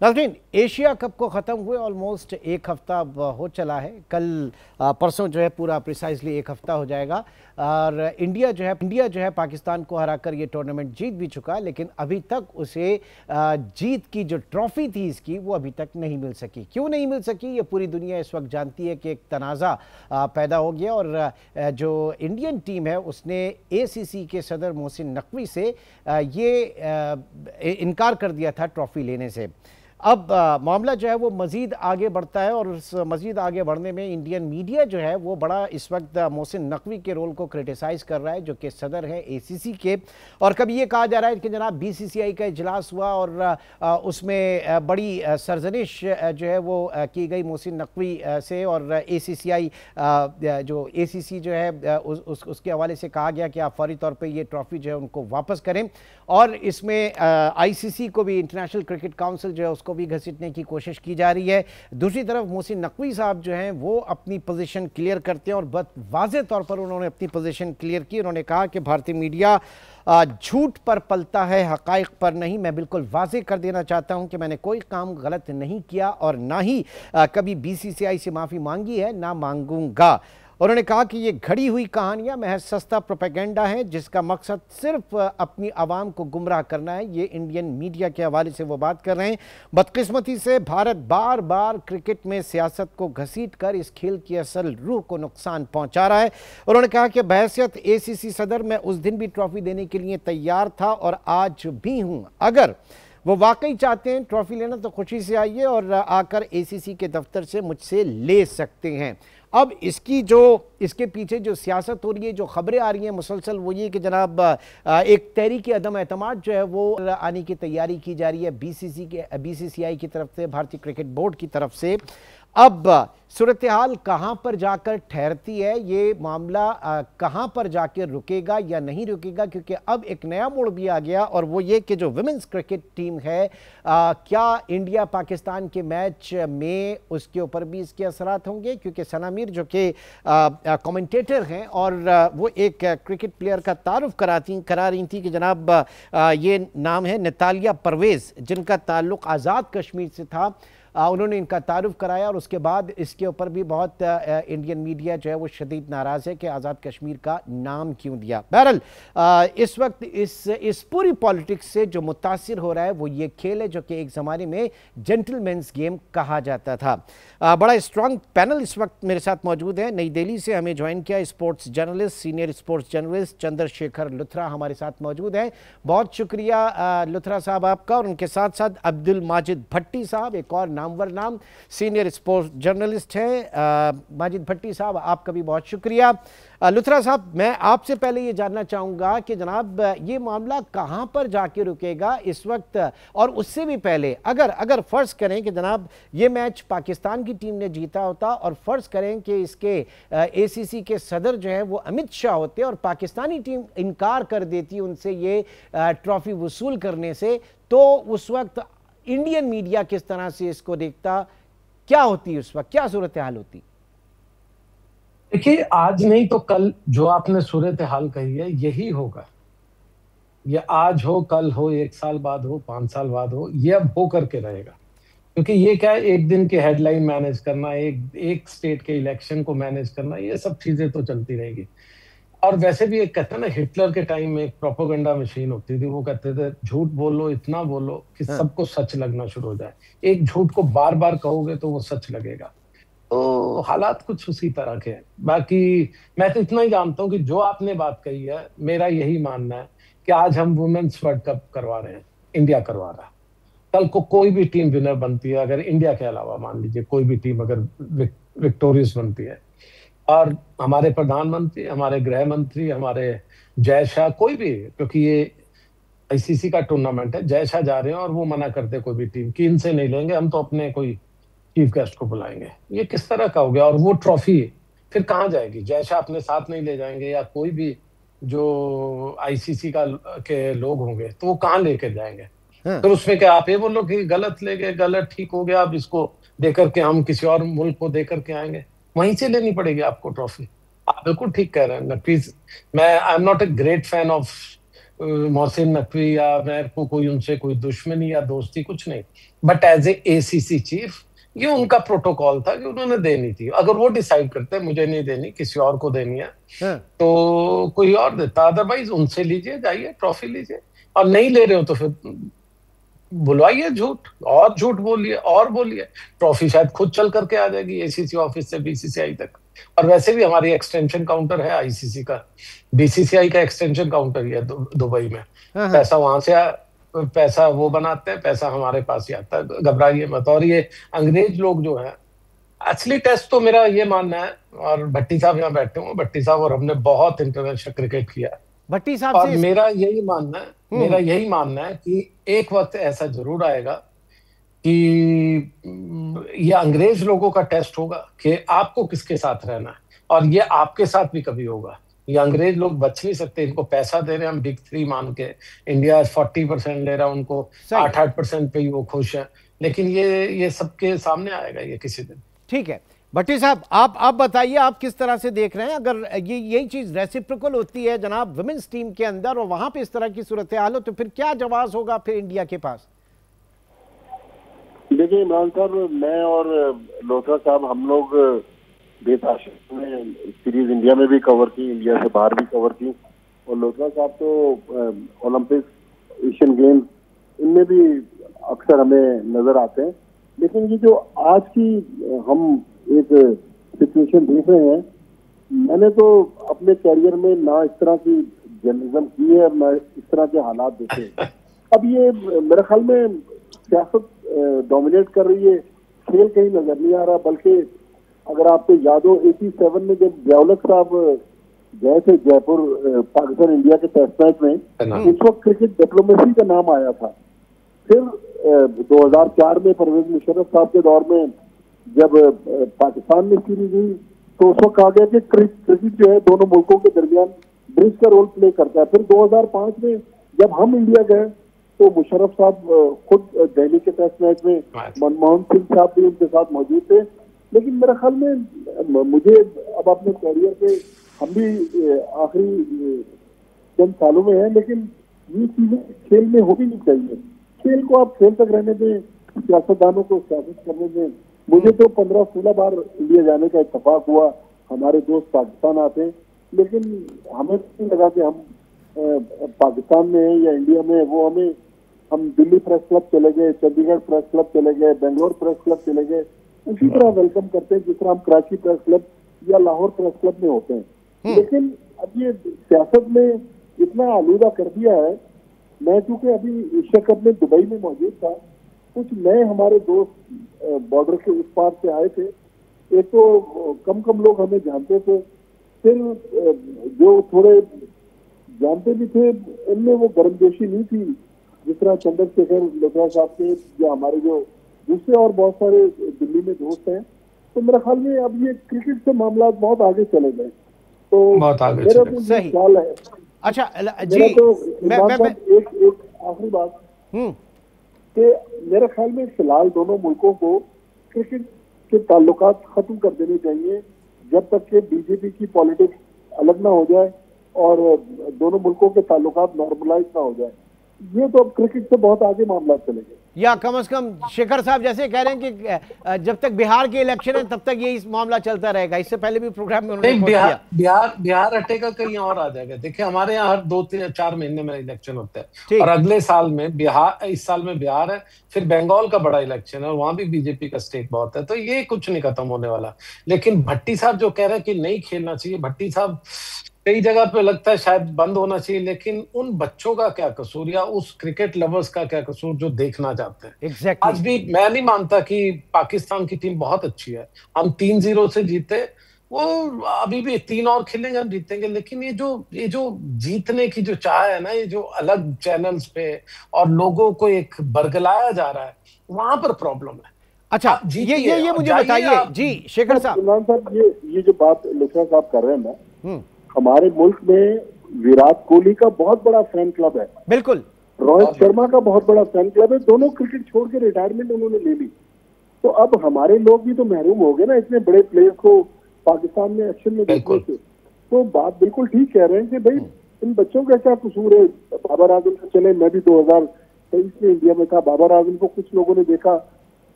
नाज़रीन, Asia cup को ख़त्म हुए ऑलमोस्ट एक हफ़्ता अब हो चला है। कल परसों जो है पूरा प्रिसाइजली एक हफ़्ता हो जाएगा और इंडिया जो है पाकिस्तान को हराकर ये टूर्नामेंट जीत भी चुका, लेकिन अभी तक उसे जीत की जो ट्रॉफ़ी थी इसकी वो अभी तक नहीं मिल सकी। क्यों नहीं मिल सकी ये पूरी दुनिया इस वक्त जानती है कि एक तनाज़ा पैदा हो गया और जो इंडियन टीम है उसने एसीसी के सदर मोहसिन नकवी से ये इनकार कर दिया था ट्रॉफ़ी लेने से। अब मामला जो है वो मज़ीद आगे बढ़ता है और उस मज़ीद आगे बढ़ने में इंडियन मीडिया जो है वो बड़ा इस वक्त मोहसिन नकवी के रोल को क्रिटिसाइज़ कर रहा है, जो कि सदर है एसीसी के। और कभी ये कहा जा रहा है कि जनाब बीसीसीआई का इजलास हुआ और उसमें बड़ी सरजनिश जो है वो की गई मोहसिन नकवी से और एसीसीआई जो एसीसी जो है उसके हवाले से कहा गया कि आप फौरी तौर पर ये ट्रॉफ़ी जो है उनको वापस करें। और इसमें आईसीसी को भी, इंटरनेशनल क्रिकेट काउंसिल जो है उसको भी घसीटने की कोशिश की जा रही है। दूसरी तरफ मोहसिन नकवी साहब जो हैं वो अपनी पोजीशन क्लियर करते हैं और बहुत वाज़े तौर पर उन्होंने अपनी पोजीशन क्लियर की। उन्होंने कहा कि भारतीय मीडिया झूठ पर पलता है, हकाइक पर नहीं। मैं बिल्कुल वाज़े कर देना चाहता हूं कि मैंने कोई काम गलत नहीं किया और ना ही कभी बीसीसीआई से माफ़ी मांगी है, ना मांगूंगा। उन्होंने कहा कि ये घड़ी हुई कहानियां महज सस्ता प्रोपेगेंडा है जिसका मकसद सिर्फ अपनी आवाम को गुमराह करना है। ये इंडियन मीडिया के हवाले से वो बात कर रहे हैं। बदकिस्मती से भारत बार बार क्रिकेट में सियासत को घसीट कर इस खेल की असल रूह को नुकसान पहुंचा रहा है। उन्होंने कहा कि बहैसियत एसीसी सदर मैं उस दिन भी ट्रॉफी देने के लिए तैयार था और आज भी हूं। अगर वो वाकई चाहते हैं ट्रॉफी लेना तो खुशी से आइए और आकर एसीसी के दफ्तर से मुझसे ले सकते हैं। अब इसके पीछे जो सियासत हो रही है, जो खबरें आ रही हैं मुसलसल, वो ये कि जनाब एक तहरीक अदम एतमाद जो है वो आने की तैयारी की जा रही है बीसीसीआई की तरफ से, भारतीय क्रिकेट बोर्ड की तरफ से। अब सूरत हाल कहाँ पर जाकर ठहरती है, ये मामला कहाँ पर जाकर रुकेगा या नहीं रुकेगा, क्योंकि अब एक नया मोड़ भी आ गया और वो ये कि जो विमेंस क्रिकेट टीम है क्या इंडिया पाकिस्तान के मैच में उसके ऊपर भी इसके असरात होंगे, क्योंकि सना मीर जो कि कमेंटेटर हैं और वो एक क्रिकेट प्लेयर का तारुफ करा रही थी कि जनाब ये नाम है नतालिया परवेज़, जिनका ताल्लुक़ आज़ाद कश्मीर से था। उन्होंने इनका तारुफ कराया और उसके बाद इसके ऊपर भी बहुत इंडियन मीडिया जो है वो शदीद नाराज़ है कि आज़ाद कश्मीर का नाम क्यों दिया। बहरहाल इस वक्त इस पूरी पॉलिटिक्स से जो मुतासिर हो रहा है वो ये खेल है जो कि एक ज़माने में जेंटलमैन्स गेम कहा जाता था। बड़ा स्ट्रॉन्ग पैनल इस वक्त मेरे साथ मौजूद है। नई दिल्ली से हमें ज्वाइन किया sports journalist, senior sports journalist Chandrashekhar Luthra हमारे साथ मौजूद हैं। बहुत शुक्रिया लुथरा साहब आपका। और उनके साथ साथ अब्दुल माजिद भट्टी साहब, एक और नामवर नाम, सीनियर स्पोर्ट्स जर्नलिस्ट हैं। माजिद भट्टी साहब आपका भी बहुत शुक्रिया। लुथरा साहब, मैं आपसे पहले ये जानना चाहूँगा कि जनाब ये मामला कहाँ पर जाके रुकेगा इस वक्त, और उससे भी पहले अगर फ़र्ज़ करें कि जनाब ये मैच पाकिस्तान की टीम ने जीता होता और फ़र्ज़ करें कि इसके एसीसी के सदर जो हैं वो अमित शाह होते और पाकिस्तानी टीम इनकार कर देती उनसे ये ट्रॉफ़ी वसूल करने से, तो उस वक्त इंडियन मीडिया किस तरह से इसको देखता, क्या होती उस वक्त, क्या सूरत हाल होती? देखिए, आज नहीं तो कल जो आपने सूरत हाल कही है यही होगा। ये आज हो, कल हो, 1 साल बाद हो, 5 साल बाद हो, ये अब हो करके रहेगा। क्योंकि ये क्या है, एक दिन की हेडलाइन मैनेज करना, एक स्टेट के इलेक्शन को मैनेज करना, ये सब चीजें तो चलती रहेगी। और वैसे भी एक कहते हैं ना, हिटलर के टाइम में एक प्रोपोगंडा मशीन होती थी, वो कहते थे झूठ बोलो, इतना बोलो कि सबको सच लगना शुरू हो जाए। एक झूठ को बार बार कहोगे तो वो सच लगेगा। तो हालात कुछ उसी तरह के हैं। बाकी मैं तो इतना ही जानता हूँ कि जो आपने बात कही है, मेरा यही मानना है कि आज हम वुमेन्स वर्ल्ड कप करवा रहे हैं, इंडिया करवा रहा है। कल को कोई भी टीम विनर बनती है, अगर इंडिया के अलावा मान लीजिए कोई भी टीम अगर विक्टोरियस बनती है, और हमारे प्रधानमंत्री, हमारे गृह मंत्री, हमारे जय शाह, कोई भी, क्योंकि ये आईसीसी का टूर्नामेंट है, जय शाह जा रहे हैं और वो मना करते कोई भी टीम कि इनसे नहीं लेंगे, हम तो अपने कोई चीफ गेस्ट को बुलाएंगे, ये किस तरह का हो गया? और वो ट्रॉफी फिर कहाँ जाएगी? जय शाह अपने साथ नहीं ले जाएंगे, या कोई भी जो आईसीसी के लोग होंगे तो वो कहाँ लेकर जाएंगे? तो उसमें क्या आप ये बोलो कि गलत ले गए, गलत ठीक हो गया, अब इसको देकर के हम किसी और मुल्क को देकर के आएंगे? वहीं से लेनी पड़ेगी आपको ट्रॉफी। आप बिल्कुल ठीक कह रहे हैं प्लीज। मैं I am not a great fan of Mohsin Naqvi या मेरे को कोई उनसे कोई दुश्मनी या दोस्ती कुछ नहीं, but as a ACC chief ये उनका प्रोटोकॉल था कि उन्होंने देनी थी। अगर वो डिसाइड करते मुझे नहीं देनी, किसी और को देनी है, हाँ। तो कोई और देता। अदरवाइज उनसे लीजिए, जाइए ट्रॉफी लीजिए, और नहीं ले रहे हो तो फिर बुलवाइए, झूठ और झूठ बोलिए और बोलिए, ट्रॉफी शायद खुद चल करके आ जाएगी एसीसी ऑफिस से बीसीसीआई तक। और वैसे भी हमारी एक्सटेंशन काउंटर है आईसीसी का, बीसीसीआई का एक्सटेंशन काउंटर ही है दुबई में। हाँ। पैसा वहां से पैसा वो बनाते हैं, पैसा हमारे पास ही आता है, घबराइए मत। और ये अंग्रेज लोग जो है, असली टेस्ट तो मेरा ये मानना है, और भट्टी साहब यहाँ बैठे हुए, भट्टी साहब और हमने बहुत इंटरनेशनल क्रिकेट किया, भट्टी साहब और से मेरा यही मानना है कि एक वक्त ऐसा जरूर आएगा कि ये अंग्रेज लोगों का टेस्ट होगा कि आपको किसके साथ रहना है, और ये आपके साथ भी कभी होगा। ये अंग्रेज लोग बच नहीं सकते, इनको पैसा दे रहे हैं हम बिग थ्री मान के, इंडिया 40% ले रहा है उनको, 8% पे ही वो खुश है, लेकिन ये सबके सामने आएगा ये किसी दिन। ठीक है भट्टी साहब, आप बताइए, आप किस तरह से देख रहे हैं? अगर यही चीज रेसिप्रोकल होती है जनाब वुमेन्स टीम के अंदर और वहां पे इस तरह की सूरत हाल हो, तो फिर क्या जवाब होगा फिर इंडिया के पास? देखिए इमरान साहब, मैं और लोथरा साहब हम लोग बेताशा में सीरीज इंडिया में भी कवर की, इंडिया से बाहर भी कवर की, और लोथरा साहब तो ओलंपिक्स, एशियन गेम्स, इनमें भी अक्सर हमें नजर आते हैं। लेकिन ये जो आज की हम एक सिचुएशन देख रहे हैं, मैंने तो अपने कैरियर में ना इस तरह की जर्नलिज्म की है, ना इस तरह के हालात देखे। अब ये मेरे ख्याल में सियासत डोमिनेट कर रही है, खेल कहीं नजर नहीं आ रहा। बल्कि अगर आपको याद हो 87 में जब ब्यावलक साहब गए थे जयपुर पाकिस्तान इंडिया के टेस्ट मैच में, उस वक्त क्रिकेट डिप्लोमेसी का नाम आया था। फिर 2004 में परवेज मुशर्रफ साहब के दौर में जब पाकिस्तान में सीरीज हुई, तो उस वक्त कहा गया कि क्रिकेट जो है दोनों मुल्कों के दरमियान ब्रिज का रोल प्ले करता है। फिर 2005 में जब हम इंडिया गए, तो मुशर्रफ साहब खुद दिल्ली के टेस्ट मैच में, मनमोहन सिंह साहब भी उनके साथ मौजूद थे। लेकिन मेरे ख्याल में मुझे अब अपने कैरियर पे, हम भी आखिरी चंद सालों में हैं, लेकिन ये चीजें खेल में हो भी नहीं चाहिए। खेल को आप खेल तक रहने दें, सियासतदानों को सियासत करने दें। मुझे तो 15-16 बार इंडिया जाने का इत्तेफाक हुआ, हमारे दोस्त पाकिस्तान आते हैं, लेकिन हमें नहीं लगा कि हम पाकिस्तान में या इंडिया में, वो हम दिल्ली प्रेस क्लब चले गए, चंडीगढ़ प्रेस क्लब चले गए, बेंगलोर प्रेस क्लब चले गए, उसी तरह वेलकम करते हैं जिस तरह हम कराची प्रेस क्लब या लाहौर प्रेस क्लब में होते हैं। लेकिन अब ये सियासत में इतना आलूदा कर दिया है। मैं चूंकि अभी एशिया कप में दुबई में मौजूद था, कुछ नए हमारे दोस्त बॉर्डर के उस पार से आए थे। एक तो कम लोग हमें जानते थे, फिर जो थोड़े जानते भी थे, उनमें वो गर्मजोशी नहीं थी जिस तरह चंद्रशेखर लोथरा साहब के, या हमारे जो दूसरे और बहुत सारे दिल्ली में दोस्त हैं। तो मेरे ख्याल में अब ये क्रिकेट से मामला बहुत आगे चले गए, तो मेरा तो ये ख्याल है। अच्छा जी, तो एक आखिरी बात कि मेरे ख्याल में फिलहाल दोनों मुल्कों को क्रिकेट के ताल्लुकात खत्म कर देने चाहिए, जब तक कि बीजेपी की पॉलिटिक्स अलग ना हो जाए और दोनों मुल्कों के ताल्लुकात नॉर्मलाइज ना हो जाए। ये तो अब क्रिकेट से बहुत आगे मामला चलेंगे, या कम से कम शेखर साहब जैसे कह रहे हैं कि जब तक बिहार के इलेक्शन है तब तक यही मामला चलता रहेगा। इससे पहले भी प्रोग्राम में उन्होंने बिहार हटेगा, कहीं और आ जाएगा। देखिए हमारे यहाँ हर 2-4 महीने में इलेक्शन होता है, और अगले साल में बिहार, इस साल में बिहार है, फिर बंगाल का बड़ा इलेक्शन है, और वहां भी बीजेपी का स्टेक बहुत है, तो ये कुछ नहीं खत्म होने वाला। लेकिन भट्टी साहब जो कह रहे हैं कि नहीं खेलना चाहिए, भट्टी साहब कई जगह पे लगता है शायद बंद होना चाहिए, लेकिन उन बच्चों का क्या कसूर, या उस क्रिकेट लवर्स का क्या कसूर जो देखना चाहते हैं। exactly. आज भी मैं नहीं मानता कि पाकिस्तान की टीम बहुत अच्छी है, हम 3-0 से जीते, वो अभी भी 3 और खेलेंगे, हम जीतेंगे। लेकिन ये जो जीतने की जो चाह है ना, ये जो अलग चैनल्स पे और लोगों को एक बरगलाया जा रहा है, वहां पर प्रॉब्लम है। अच्छा ये मुझे बताइए जी शेखर साहब। इमरान साहब, ये जो बात लोथरा साहब कर रहे हैं ना, हमारे मुल्क में विराट कोहली का बहुत बड़ा फैन क्लब है, बिल्कुल, रोहित शर्मा का बहुत बड़ा फैन क्लब है, दोनों क्रिकेट छोड़ के रिटायरमेंट उन्होंने ले ली। तो अब हमारे लोग भी तो महरूम हो गए ना इतने बड़े प्लेयर्स को पाकिस्तान में एक्शन में देखने से। तो बात बिल्कुल ठीक कह रहे हैं कि भाई इन बच्चों का क्या कसूर है? बाबर आजम को चले, मैं भी 2023 में इंडिया में था, बाबर आजम को कुछ लोगों ने देखा,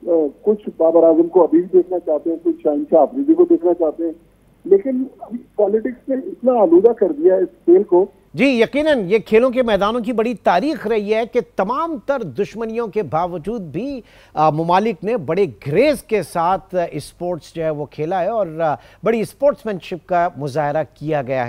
कुछ बाबर आजम को अभी भी देखना चाहते हैं, कुछ शहंशाह अफरीदी को देखना चाहते हैं, लेकिन अभी पॉलिटिक्स ने इतना आलूदा कर दिया है इस खेल को। जी यकीनन ये खेलों के मैदानों की बड़ी तारीख रही है कि तमाम तर दुश्मनियों के बावजूद भी ममालिक ने बड़े ग्रेस के साथ स्पोर्ट्स जो है वो खेला है और बड़ी स्पोर्ट्समैनशिप का मुजाहरा किया गया है।